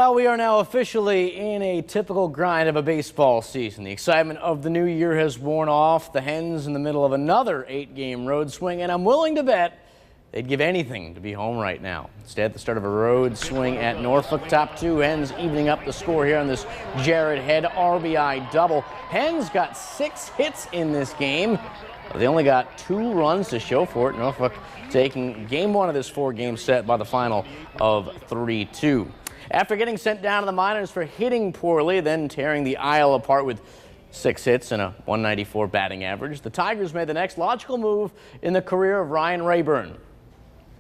Well, we are now officially in a typical grind of a baseball season. The excitement of the new year has worn off. The Hens in the middle of another 8-game road swing, and I'm willing to bet they'd give anything to be home right now. Instead, the start of a road swing at Norfolk. Top two Hens evening up the score here on this Jared Head RBI double. Hens got 6 hits in this game. They only got 2 runs to show for it. Norfolk taking game 1 of this 4-game set by the final of 3-2. After getting sent down to the minors for hitting poorly, then tearing the Isle apart with 6 hits and a 194 batting average, the Tigers made the next logical move in the career of Ryan Rayburn.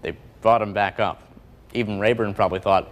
They brought him back up. Even Rayburn probably thought,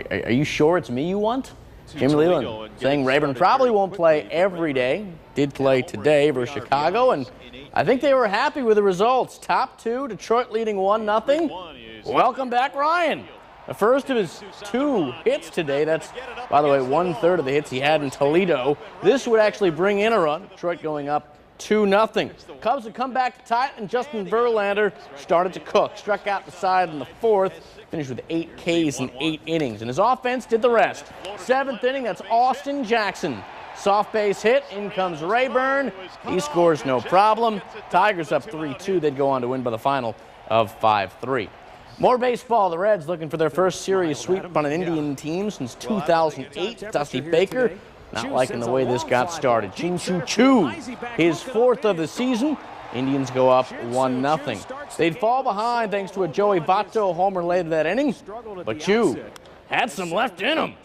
are you sure it's me you want? Jim Leland saying Rayburn probably won't play every day. Did play today versus Chicago, and I think they were happy with the results. Top 2, Detroit leading 1-0. Welcome back, Ryan. The first of his 2 hits today. That's, by the way, 1/3 of the hits he had in Toledo. This would actually bring in a run. Detroit going up 2-0. Cubs would come back to tie it, and Justin Verlander started to cook. Struck out the side in the 4th. Finished with 8 Ks in 8 innings. And his offense did the rest. 7th inning, that's Austin Jackson. Soft base hit. In comes Rayburn. He scores no problem. Tigers up 3-2. They'd go on to win by the final of 5-3. More baseball. The Reds looking for their first series sweep on an Indian team since 2008. Dusty Baker not liking the way this got started. Choo, his 4th of the season. Indians go up 1-0. They'd fall behind thanks to a Joey Votto homer late that inning, but Choo had some left in him.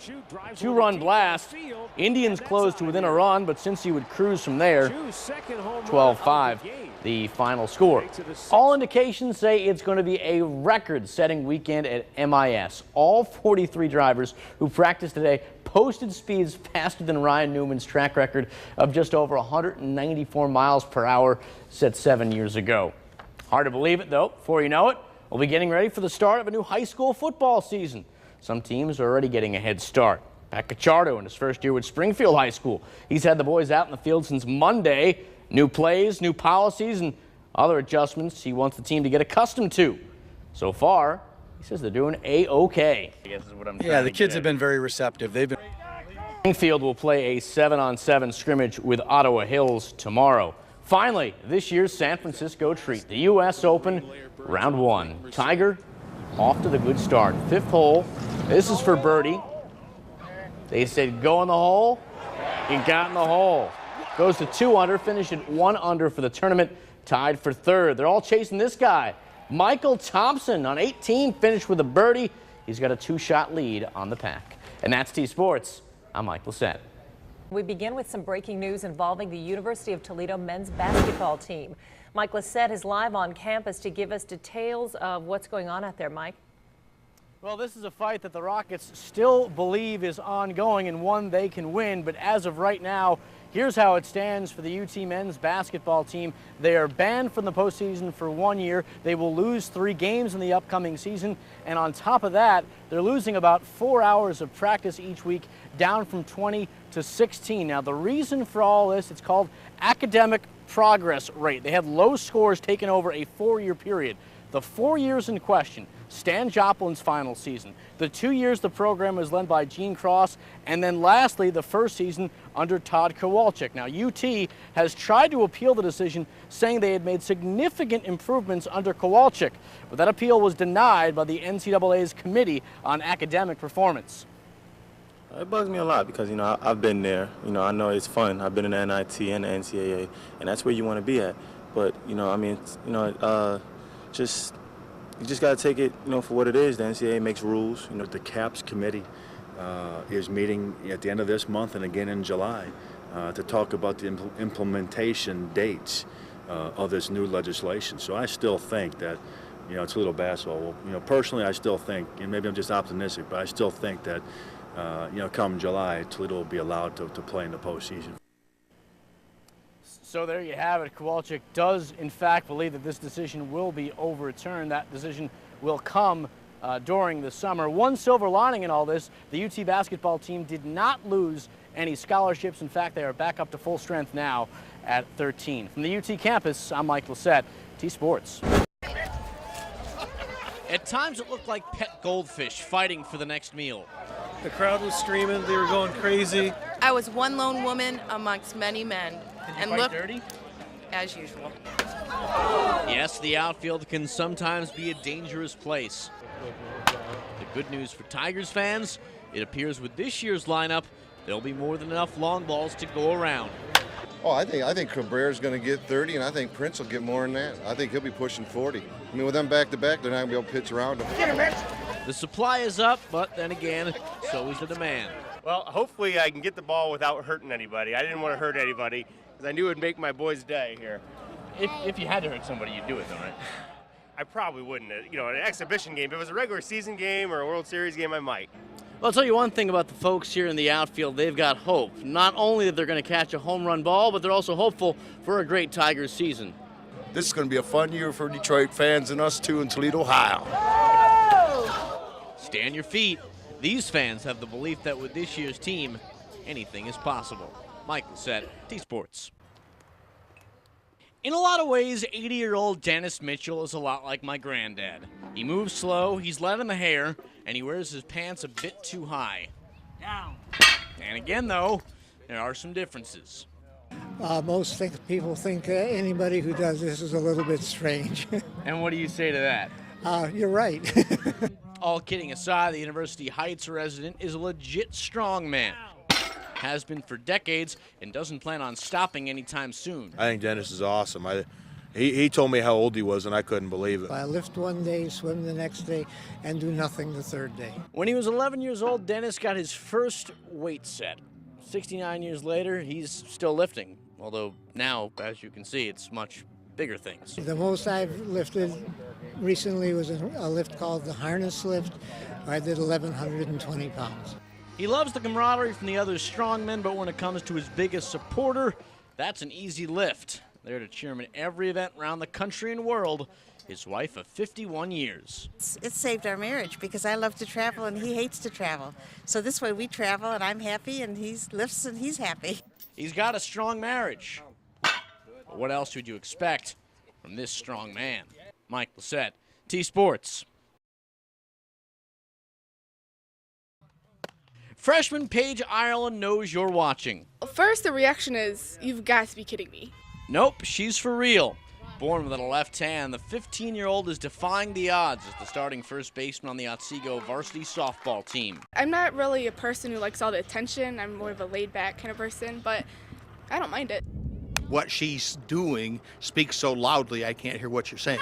2-run blast. Indians closed to within a run, but since he would cruise from there, 12-5, the final score. All indications say it's going to be a record-setting weekend at MIS. All 43 drivers who practiced today posted speeds faster than Ryan Newman's track record of just over 194 miles per hour set 7 years ago. Hard to believe it, though. Before you know it, we'll be getting ready for the start of a new high school football season. Some teams are already getting a head start. Pat Cacciardo in his first year with Springfield High School. He's had the boys out in the field since Monday. New plays, new policies, and other adjustments he wants the team to get accustomed to. So far, he says they're doing A-OK. Yeah, the kids have been very receptive. Springfield will play a 7-on-7 scrimmage with Ottawa Hills tomorrow. Finally, this year's San Francisco treat, the U.S. Open, round 1. Tiger off to the good start. 5th hole. This is for birdie. They said go in the hole. He got in the hole. Goes to 2 under, finished at 1 under for the tournament, tied for 3rd. They're all chasing this guy. Michael Thompson on 18 finished with a birdie. He's got a 2-shot lead on the pack. And that's T-Sports. I'm Mike Lacett. We begin with some breaking news involving the University of Toledo men's basketball team. Mike Lacett is live on campus to give us details of what's going on out there. Mike? Well, this is a fight that the Rockets still believe is ongoing and one they can win. But as of right now, here's how it stands for the UT men's basketball team. They are banned from the postseason for 1 year. They will lose 3 games in the upcoming season. And on top of that, they're losing about 4 hours of practice each week, down from 20 to 16. Now, the reason for all this, it's called academic progress rate. They had low scores taken over a 4-year period. The 4 years in question, Stan Joplin's final season, the 2 years the program was led by Gene Cross, and then lastly, the first season under Todd Kowalczyk. Now, UT has tried to appeal the decision, saying they had made significant improvements under Kowalczyk, but that appeal was denied by the NCAA's Committee on Academic Performance. It bugs me a lot because, I've been there. I know it's fun. I've been in the NIT and the NCAA, and that's where you want to be at. But, you just got to take it, for what it is. The NCAA makes rules. The CAPS committee is meeting at the end of this month and again in July to talk about the implementation dates of this new legislation. So I still think that, Toledo basketball, personally I still think, and maybe I'm just optimistic, but I still think that, come July, Toledo will be allowed to play in the postseason. So there you have it. Kowalczyk does, in fact, believe that this decision will be overturned. That decision will come during the summer. One silver lining in all this, the UT basketball team did not lose any scholarships. In fact, they are back up to full strength now at 13. From the UT campus, I'm Mike Lacett, T-Sports. At times it looked like pet goldfish fighting for the next meal. The crowd was streaming. They were going crazy. I was one lone woman amongst many men. Did you fight dirty? As usual. Yes, the outfield can sometimes be a dangerous place. The good news for Tigers fans, it appears with this year's lineup, there'll be more than enough long balls to go around. Oh, I think Cabrera's going to get 30, and I think Prince will get more than that. I think he'll be pushing 40. I mean, with them back-to-back, they're not going to be able to pitch around them. The supply is up, but then again, so is the demand. Well, hopefully I can get the ball without hurting anybody. I didn't want to hurt anybody because I knew it would make my boys' day here. If you had to hurt somebody, you'd do it, though, right? I probably wouldn't. You know, an exhibition game. If it was a regular season game or a World Series game, I might. Well, I'll tell you one thing about the folks here in the outfield. They've got hope. Not only that they're going to catch a home run ball, but they're also hopeful for a great Tigers season. This is going to be a fun year for Detroit fans and us, too, in Toledo, Ohio. Stay on your feet. These fans have the belief that with this year's team, anything is possible. Mike Lacett, T-Sports. In a lot of ways, 80-year-old Dennis Mitchell is a lot like my granddad. He moves slow, he's light in the hair, and he wears his pants a bit too high. Down. And again, though, there are some differences. Most people think anybody who does this is a little bit strange. And what do you say to that? You're right. All kidding aside, the University Heights resident is a legit strong man. Has been for decades and doesn't plan on stopping anytime soon. I think Dennis is awesome. He told me how old he was, and I couldn't believe it. I lift one day, swim the next day, and do nothing the third day. When he was 11 years old, Dennis got his first weight set. 69 years later, he's still lifting, although now, as you can see, it's much bigger things. The most I've lifted recently was a lift called the harness lift. I did 1,120 pounds. He loves the camaraderie from the other strongmen, but when it comes to his biggest supporter, that's an easy lift. There to cheer him at every event around the country and world, his wife of 51 years. It saved our marriage because I love to travel and he hates to travel. So this way we travel and I'm happy and he lifts and he's happy. He's got a strong marriage. But what else would you expect from this strong man? Mike Lacett, T-Sports. Freshman Paige Ireland knows you're watching. First, the reaction is, you've got to be kidding me. Nope, she's for real. Born with a left hand, the 15-year-old is defying the odds as the starting first baseman on the Otsego varsity softball team. I'm not really a person who likes all the attention. I'm more of a laid-back kind of person, but I don't mind it. What she's doing speaks so loudly I can't hear what you're saying.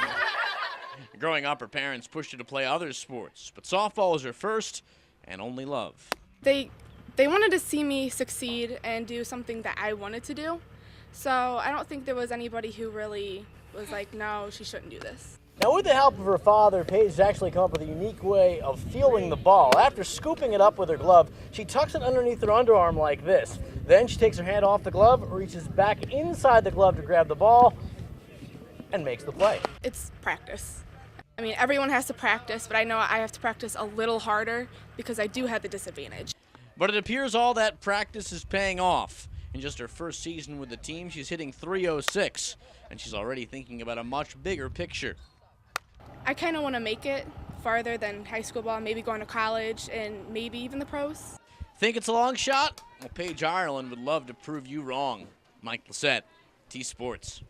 Growing up, her parents pushed her to play other sports, but softball was her first and only love. They wanted to see me succeed and do something that I wanted to do. So I don't think there was anybody who really was like, no, she shouldn't do this. Now, with the help of her father, Paige has actually come up with a unique way of fielding the ball. After scooping it up with her glove, she tucks it underneath her underarm like this. Then she takes her hand off the glove, reaches back inside the glove to grab the ball, and makes the play. It's practice. I mean, everyone has to practice, but I know I have to practice a little harder because I do have the disadvantage. But it appears all that practice is paying off. In just her first season with the team, she's hitting .306, and she's already thinking about a much bigger picture. I kind of want to make it farther than high school ball, maybe going to college and maybe even the pros. Think it's a long shot? Well, Paige Ireland would love to prove you wrong. Mike Lacett, T-Sports.